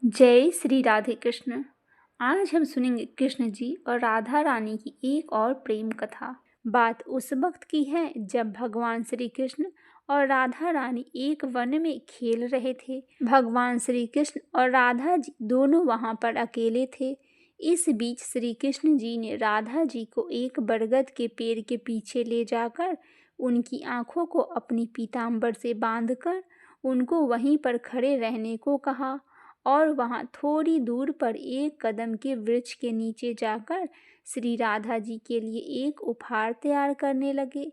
जय श्री राधे कृष्ण। आज हम सुनेंगे कृष्ण जी और राधा रानी की एक और प्रेम कथा। बात उस वक्त की है जब भगवान श्री कृष्ण और राधा रानी एक वन में खेल रहे थे। भगवान श्री कृष्ण और राधा जी दोनों वहां पर अकेले थे। इस बीच श्री कृष्ण जी ने राधा जी को एक बरगद के पेड़ के पीछे ले जाकर उनकी आंखों को अपनी पीतांबर से बांधकर उनको वहीं पर खड़े रहने को कहा और वहां थोड़ी दूर पर एक कदम के वृक्ष के नीचे जाकर श्री राधा जी के लिए एक उपहार तैयार करने लगे।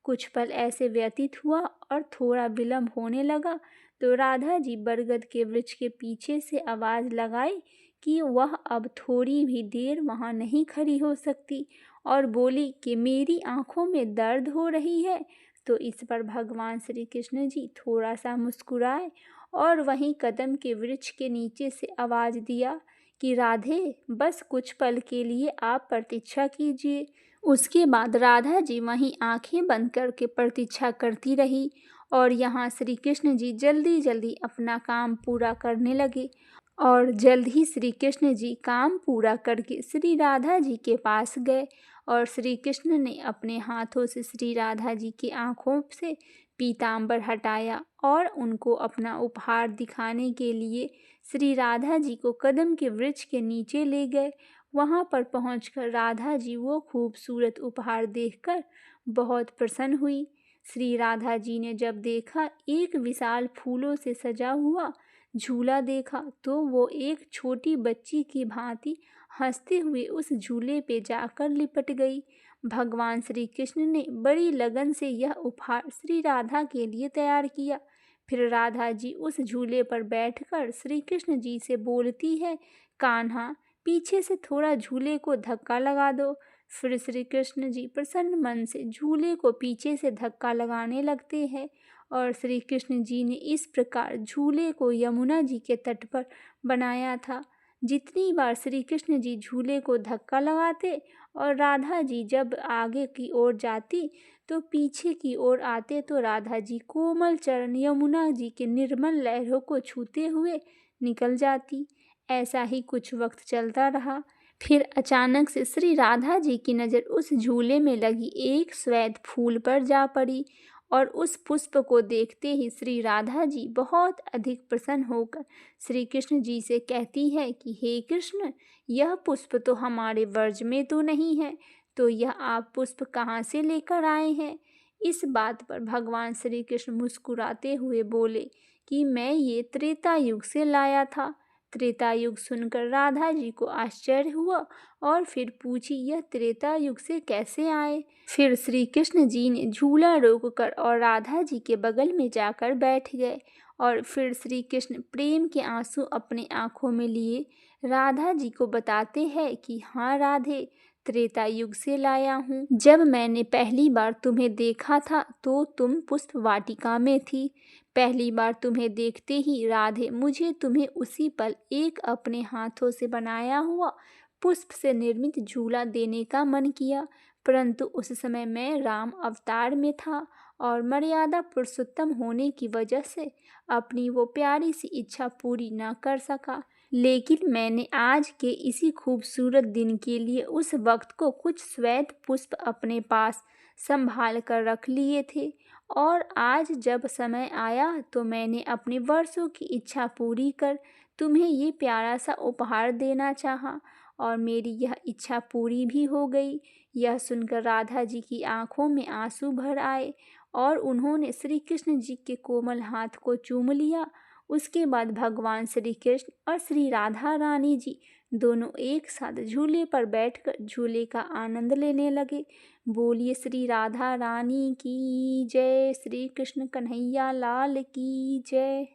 कुछ पल ऐसे व्यतीत हुआ और थोड़ा विलंब होने लगा तो राधा जी बरगद के वृक्ष के पीछे से आवाज लगाई कि वह अब थोड़ी भी देर वहां नहीं खड़ी हो सकती और बोली कि मेरी आंखों में दर्द हो रही है। तो इस पर भगवान श्री कृष्ण जी थोड़ा सा मुस्कुराए और वहीं कदम के वृक्ष के नीचे से आवाज दिया कि राधे, बस कुछ पल के लिए आप प्रतीक्षा कीजिए। उसके बाद राधा जी वहीं आंखें बंद करके प्रतीक्षा करती रही और यहाँ श्री कृष्ण जी जल्दी जल्दी अपना काम पूरा करने लगे और जल्द ही श्री कृष्ण जी काम पूरा करके श्री राधा जी के पास गए और श्री कृष्ण ने अपने हाथों से श्री राधा जी की आंखों से पीतांबर हटाया और उनको अपना उपहार दिखाने के लिए श्री राधा जी को कदम के वृक्ष के नीचे ले गए। वहां पर पहुंचकर राधा जी वो खूबसूरत उपहार देखकर बहुत प्रसन्न हुई। श्री राधा जी ने जब देखा एक विशाल फूलों से सजा हुआ झूला देखा तो वो एक छोटी बच्ची की भांति हंसते हुए उस झूले पे जाकर लिपट गई। भगवान श्री कृष्ण ने बड़ी लगन से यह उपहार श्री राधा के लिए तैयार किया। फिर राधा जी उस झूले पर बैठकर श्री कृष्ण जी से बोलती है, कान्हा, पीछे से थोड़ा झूले को धक्का लगा दो। फिर श्री कृष्ण जी प्रसन्न मन से झूले को पीछे से धक्का लगाने लगते हैं और श्री कृष्ण जी ने इस प्रकार झूले को यमुना जी के तट पर बनाया था। जितनी बार श्री कृष्ण जी झूले को धक्का लगाते और राधा जी जब आगे की ओर जाती तो पीछे की ओर आते तो राधा जी कोमल चरण यमुना जी के निर्मल लहरों को छूते हुए निकल जाती। ऐसा ही कुछ वक्त चलता रहा। फिर अचानक से श्री राधा जी की नज़र उस झूले में लगी एक श्वेत फूल पर जा पड़ी और उस पुष्प को देखते ही श्री राधा जी बहुत अधिक प्रसन्न होकर श्री कृष्ण जी से कहती है कि हे कृष्ण, यह पुष्प तो हमारे वर्ज में तो नहीं है, तो यह आप पुष्प कहाँ से लेकर आए हैं। इस बात पर भगवान श्री कृष्ण मुस्कुराते हुए बोले कि मैं ये त्रेता युग से लाया था। त्रेता युग सुनकर राधा जी को आश्चर्य हुआ और फिर पूछी, यह त्रेता युग से कैसे आए। फिर श्री कृष्ण जी ने झूला रोककर और राधा जी के बगल में जाकर बैठ गए और फिर श्री कृष्ण प्रेम के आंसू अपने आंखों में लिए राधा जी को बताते हैं कि हाँ राधे, त्रेता युग से लाया हूँ। जब मैंने पहली बार तुम्हें देखा था तो तुम पुष्प वाटिका में थी। पहली बार तुम्हें देखते ही राधे, मुझे तुम्हें उसी पल एक अपने हाथों से बनाया हुआ पुष्प से निर्मित झूला देने का मन किया, परंतु उस समय मैं राम अवतार में था और मर्यादा पुरुषोत्तम होने की वजह से अपनी वो प्यारी सी इच्छा पूरी न कर सका। लेकिन मैंने आज के इसी खूबसूरत दिन के लिए उस वक्त को कुछ श्वेत पुष्प अपने पास संभाल कर रख लिए थे और आज जब समय आया तो मैंने अपनी वर्षों की इच्छा पूरी कर तुम्हें ये प्यारा सा उपहार देना चाहा और मेरी यह इच्छा पूरी भी हो गई। यह सुनकर राधा जी की आंखों में आंसू भर आए और उन्होंने श्री कृष्ण जी के कोमल हाथ को चूम लिया। उसके बाद भगवान श्री कृष्ण और श्री राधा रानी जी दोनों एक साथ झूले पर बैठकर झूले का आनंद लेने लगे। बोलिए श्री राधा रानी की जय, श्री कृष्ण कन्हैया लाल की जय।